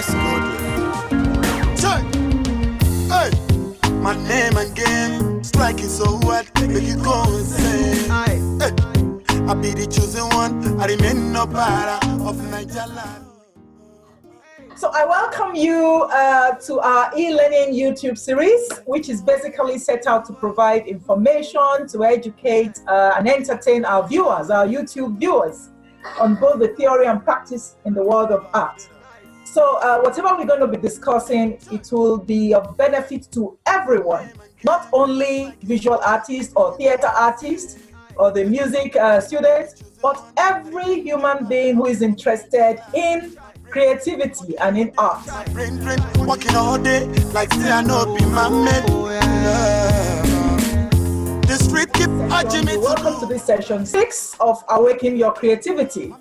Let's go there. Check. Hey, my name again. Striking so hard, make you go insane. Hey, I be the chosen one. I remain no para of Nigeria. So I welcome you to our e-learning YouTube series, which is basically set out to provide information, to educate and entertain our viewers, our YouTube viewers, on both the theory and practice in the world of art. So whatever we're going to be discussing, it will be of benefit to everyone, not only visual artists or theater artists or the music students, but every human being who is interested in creativity and in art. Walking all day like say I know be my man. The street keep urging me. Welcome to this session 6 of Awaken Your Creativity.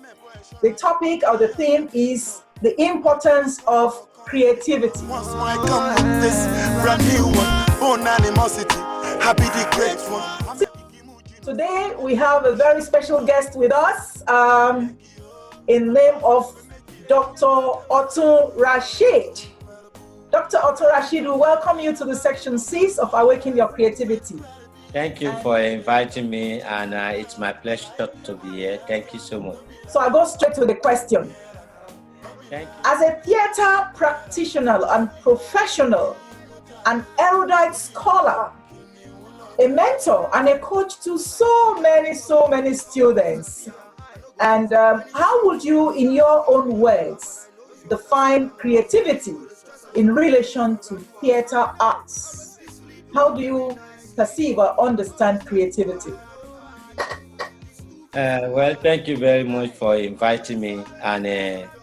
The topic or the theme is the importance of creativity. Once I come with this brand new one, born animosity, happy the great one. Today we have a very special guest with us in name of Dr. Otun Rasheed. Dr. Otun Rasheed, we welcome you to the section 6 of Awaken Your Creativity. Thank you for inviting me, and it's my pleasure to be here. Thank you so much. So I go straight to the question. Thank you. As a theater practitioner and professional, an erudite scholar, a mentor and a coach to so many students, and how would you, in your own words, define creativity in relation to theater arts? How do you perceive or understand creativity? Well, thank you very much for inviting me and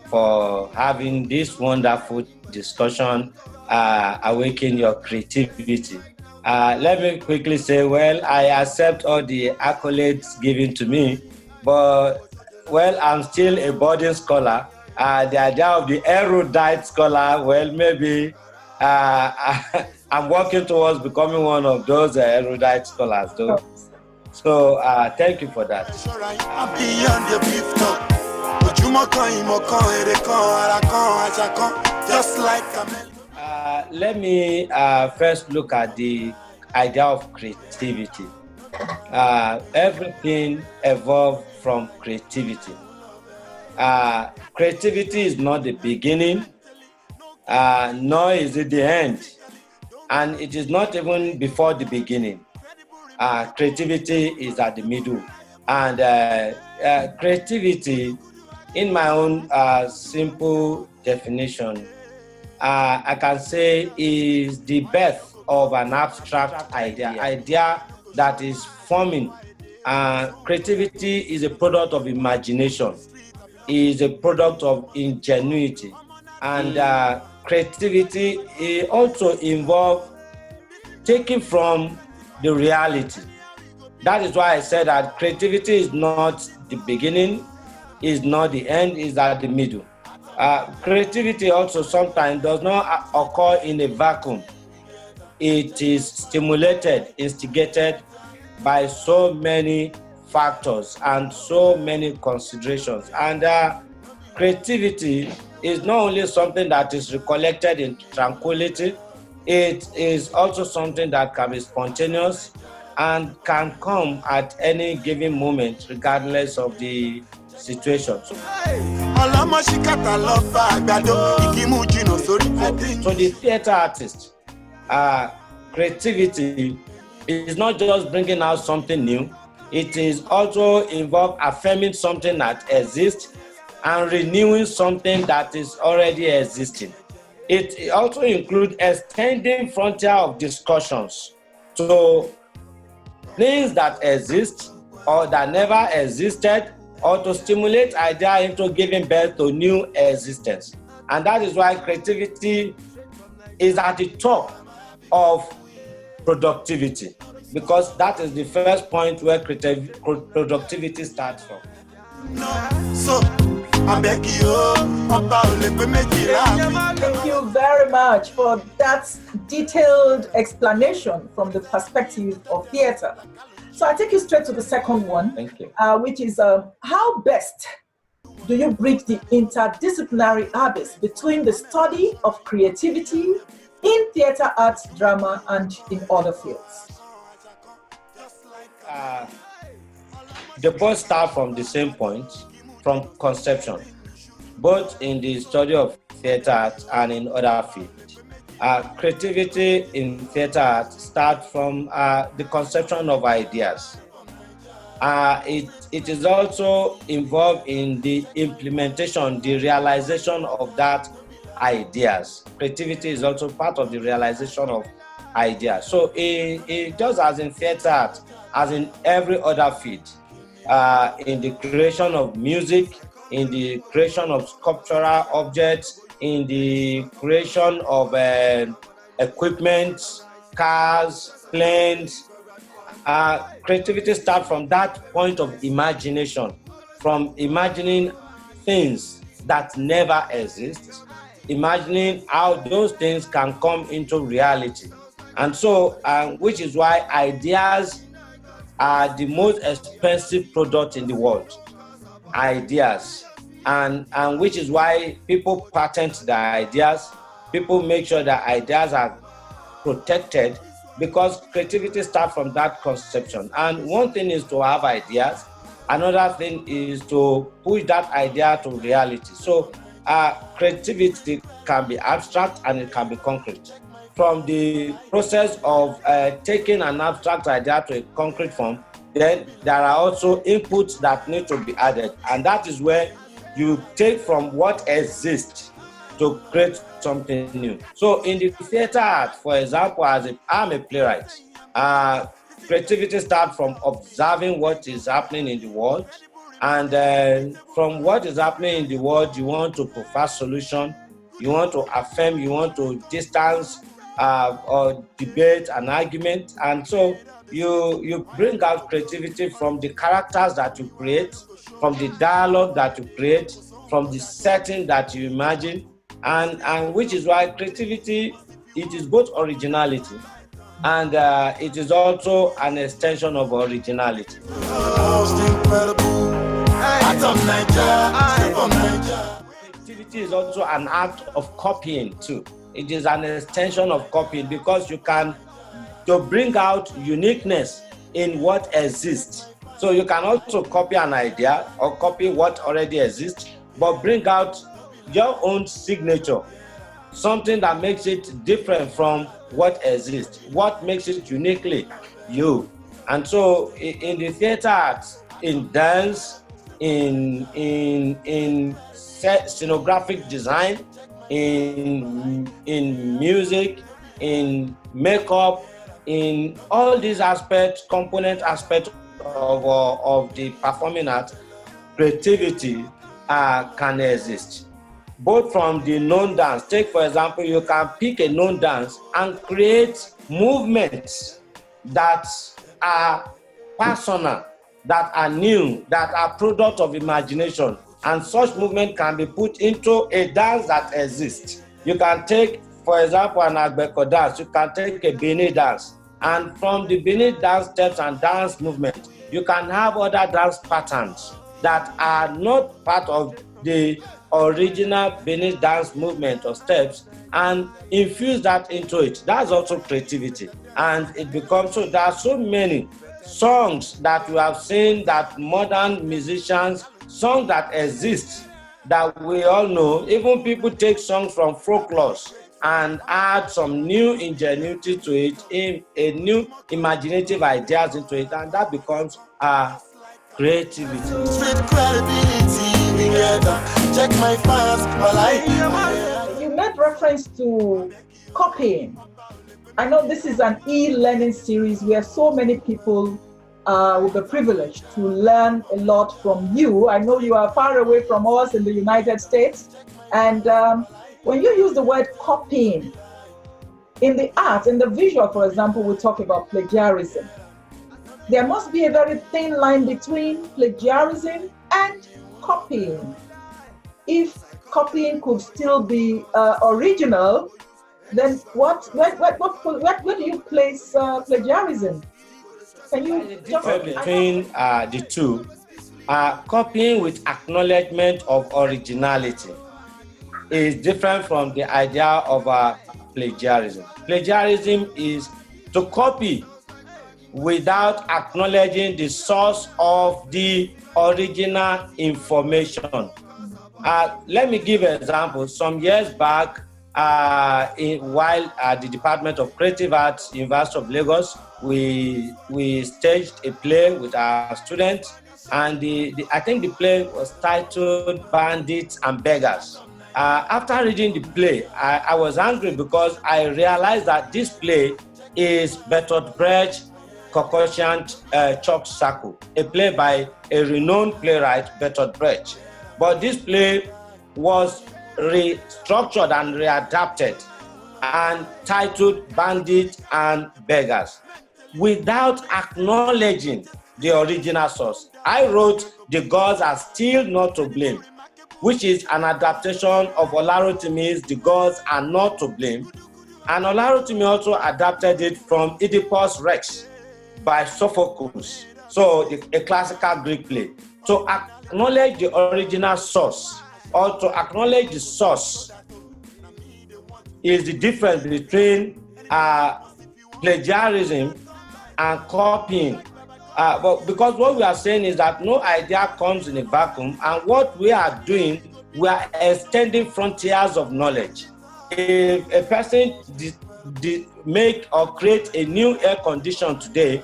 for having this wonderful discussion, Awaken Your Creativity. Let me quickly say, well, I accept all the accolades given to me, but well, I'm still a budding scholar. The idea of the erudite scholar, well, maybe I'm working towards becoming one of those erudite scholars, though. So thank you for that. Let me first look at the idea of creativity. Everything evolved from creativity. Creativity is not the beginning, nor is it the end, and it is not even before the beginning. Creativity is at the middle, and creativity, in my own simple definition, I can say is the birth of an abstract idea that is forming. Creativity is a product of imagination, is a product of ingenuity, and creativity also involves taking from the reality. That is why I said that creativity is not the beginning, is not the end, is at the middle. Creativity also sometimes does not occur in a vacuum. It is stimulated, instigated by so many factors and so many considerations. And creativity is not only something that is recollected in tranquility, it is also something that can be spontaneous and can come at any given moment, regardless of the situation. So the theater artist, creativity is not just bringing out something new, it is also involved affirming something that exists and renewing something that is already existing. It also includes extending frontier of discussions to things that exist or that never existed, or to stimulate idea into giving birth to new existence. And that is why creativity is at the top of productivity, because that is the first point where productivity starts from. So, I beg you, thank you very much for that detailed explanation from the perspective of theater. So I take you straight to the second one, Thank you. Which is how best do you bridge the interdisciplinary abyss between the study of creativity in theater arts, drama, and in other fields? They both start from the same point, from conception, both in the study of theater arts and in other fields. Creativity in theater arts starts from the conception of ideas. It is also involved in the implementation, the realization of that ideas. Creativity is also part of the realization of ideas. So just as in theater art, as in every other field, in the creation of music, in the creation of sculptural objects, in the creation of equipment, cars, planes, creativity starts from that point of imagination, from imagining things that never exist, imagining how those things can come into reality. And so, which is why ideas are the most expensive product in the world. Ideas. And which is why people patent their ideas, people make sure that ideas are protected, because creativity starts from that conception. And one thing is to have ideas, another thing is to push that idea to reality. So creativity can be abstract and it can be concrete. From the process of taking an abstract idea to a concrete form, then there are also inputs that need to be added. And that is where you take from what exists to create something new. So in the theater art, for example, I'm a playwright, creativity starts from observing what is happening in the world. And from what is happening in the world, you want to provide solution, you want to affirm, you want to distance or debate an argument. And so you bring out creativity from the characters that you create, from the dialogue that you create, from the setting that you imagine. And which is why creativity, it is both originality and it is also an extension of originality. Creativity is also an act of copying too. It is an extension of copying, because you can to bring out uniqueness in what exists. So you can also copy an idea or copy what already exists, but bring out your own signature, something that makes it different from what exists, what makes it uniquely you. And so in the theater arts, in dance, in scenographic design, in music, in makeup, in all these aspects, component aspects of the performing art, creativity can exist. Both from the known dance. Take, for example, you can pick a known dance and create movements that are personal, that are new, that are product of imagination. And such movement can be put into a dance that exists. You can take, for example, an Agbeko dance. You can take a Benin dance. And from the Benin dance steps and dance movement, you can have other dance patterns that are not part of the original Benin dance movement or steps, and infuse that into it. That's also creativity. And it becomes so. There are so many songs that you have seen, that modern musicians, songs that exist that we all know. Even people take songs from folklore and add some new ingenuity to it, in a new imaginative ideas into it, and that becomes creativity. Check my files while you made reference to copying. I know this is an e-learning series where so many people will be privileged to learn a lot from you. I know you are far away from us in the United States. And when you use the word copying, in the art, in the visual, for example, we talk about plagiarism. There must be a very thin line between plagiarism and copying. If copying could still be original, then where do you place plagiarism? Can you the difference between the two? Copying with acknowledgement of originality is different from the idea of plagiarism. Plagiarism is to copy without acknowledging the source of the original information. Let me give an example. Some years back, while at the Department of Creative Arts, University of Lagos, we staged a play with our students, and I think the play was titled Bandits and Beggars. After reading the play, I was angry because I realized that this play is Bertolt Brecht Concussion Chalk Circle, a play by a renowned playwright, Bertolt Brecht. But this play was restructured and readapted and titled Bandits and Beggars without acknowledging the original source. I wrote The Gods Are Still Not to Blame, which is an adaptation of Olarotimi's The Gods Are Not to Blame. And Olarotimi also adapted it from Oedipus Rex by Sophocles, so a classical Greek play. To acknowledge the original source or to acknowledge the source is the difference between plagiarism and copying. But because what we are saying is that no idea comes in a vacuum, and what we are doing, we are extending frontiers of knowledge. If a person make or create a new air condition today,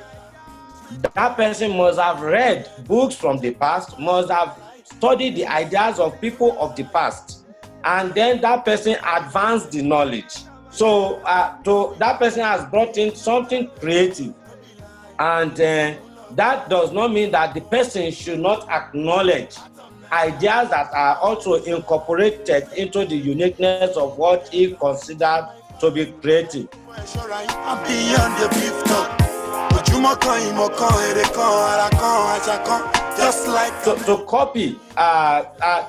that person must have read books from the past, must have studied the ideas of people of the past, and then that person advanced the knowledge. So that person has brought in something creative, and that does not mean that the person should not acknowledge ideas that are also incorporated into the uniqueness of what he considered to be creative. Just like to copy,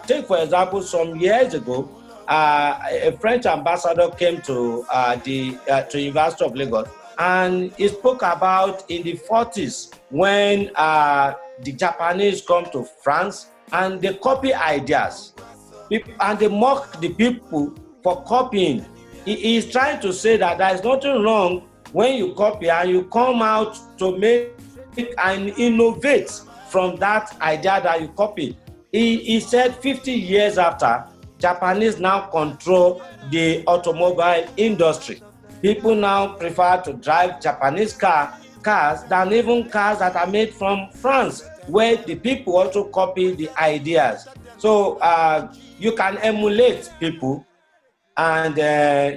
take for example, some years ago, a French ambassador came to the University of Lagos, and he spoke about in the 40s when the Japanese come to France and they copy ideas and they mock the people for copying. He is trying to say that there is nothing wrong when you copy and you come out to make and innovate from that idea that you copy. He said 50 years after, Japanese now control the automobile industry. People now prefer to drive Japanese cars than even cars that are made from France, where the people also copy the ideas. So you can emulate people, and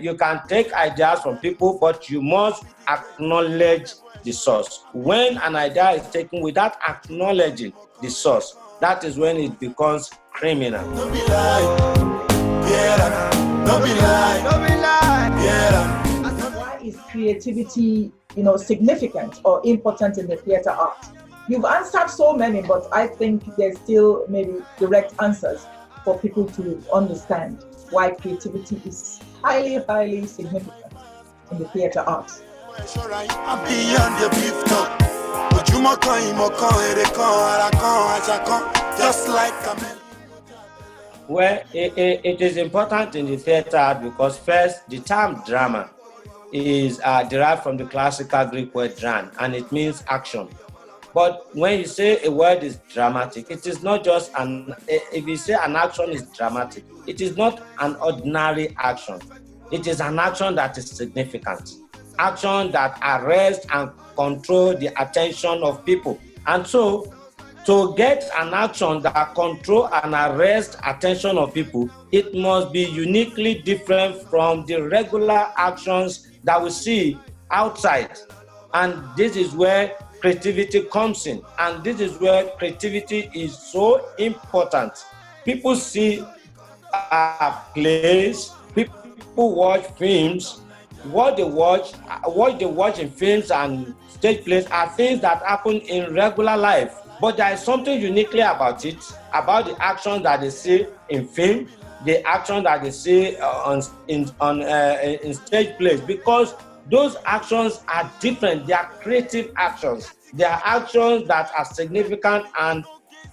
you can take ideas from people, but you must acknowledge the source. When an idea is taken without acknowledging the source, that is when it becomes criminal. Don't be lie, yeah. Don't be lie, yeah. Why is creativity, significant or important in the theater art? You've answered so many, but I think there's still maybe direct answers for people to understand why creativity is highly, highly significant in the theater arts. Well, it is important in the theater art because first, the term drama is derived from the classical Greek word dran, and it means action. But when you say a word is dramatic, it is not just if you say an action is dramatic, it is not an ordinary action. It is an action that is significant. Action that arrests and control the attention of people. And so, to get an action that control and arrest attention of people, it must be uniquely different from the regular actions that we see outside. And this is where creativity comes in, and this is where creativity is so important. People see plays, people watch films. What they watch in films and stage plays are things that happen in regular life. But there is something uniquely about it, about the action that they see in film, the action that they see in stage plays, because those actions are different. They are creative actions. They are actions that are significant and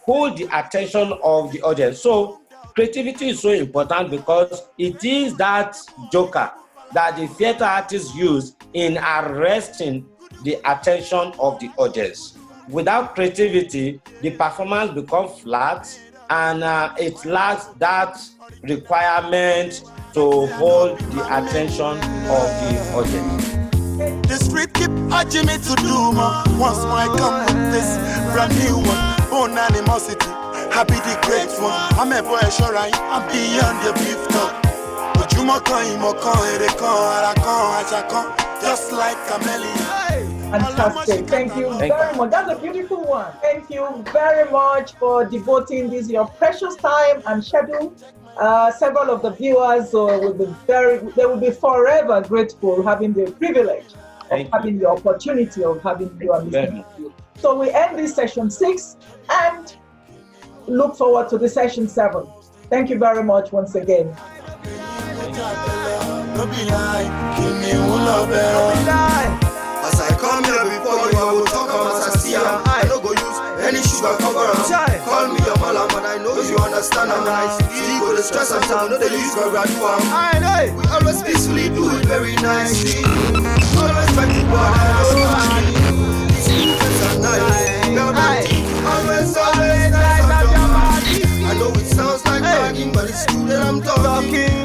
hold the attention of the audience. So creativity is so important because it is that joker that the theater artists use in arresting the attention of the audience. Without creativity, the performance becomes flat and it lacks that requirement to hold the attention of the audience. The street keep urging me to do more. Once more I come with this brand new one. Born animosity, happy the great one. I'm a boy sure I'm beyond the beef talk. But you just like chameleon. Fantastic. Thank you very much. That's a beautiful one. Thank you very much for devoting this your precious time and schedule. Several of the viewers will be forever grateful having the privilege of having the opportunity of having you and listening to you. So we end this session 6 and look forward to the session 7. Thank you very much once again. As I come here before you, I will talk as I see her. I don't go use any sugar cover. Call me your malam, and I know you understand. I'm nice. You go to stress and time, no they use go graduate. I know. We always peacefully do it very nicely. Always try to bother. These movements are nice. Always nice. I know it sounds like bragging, but it's true that I'm talking.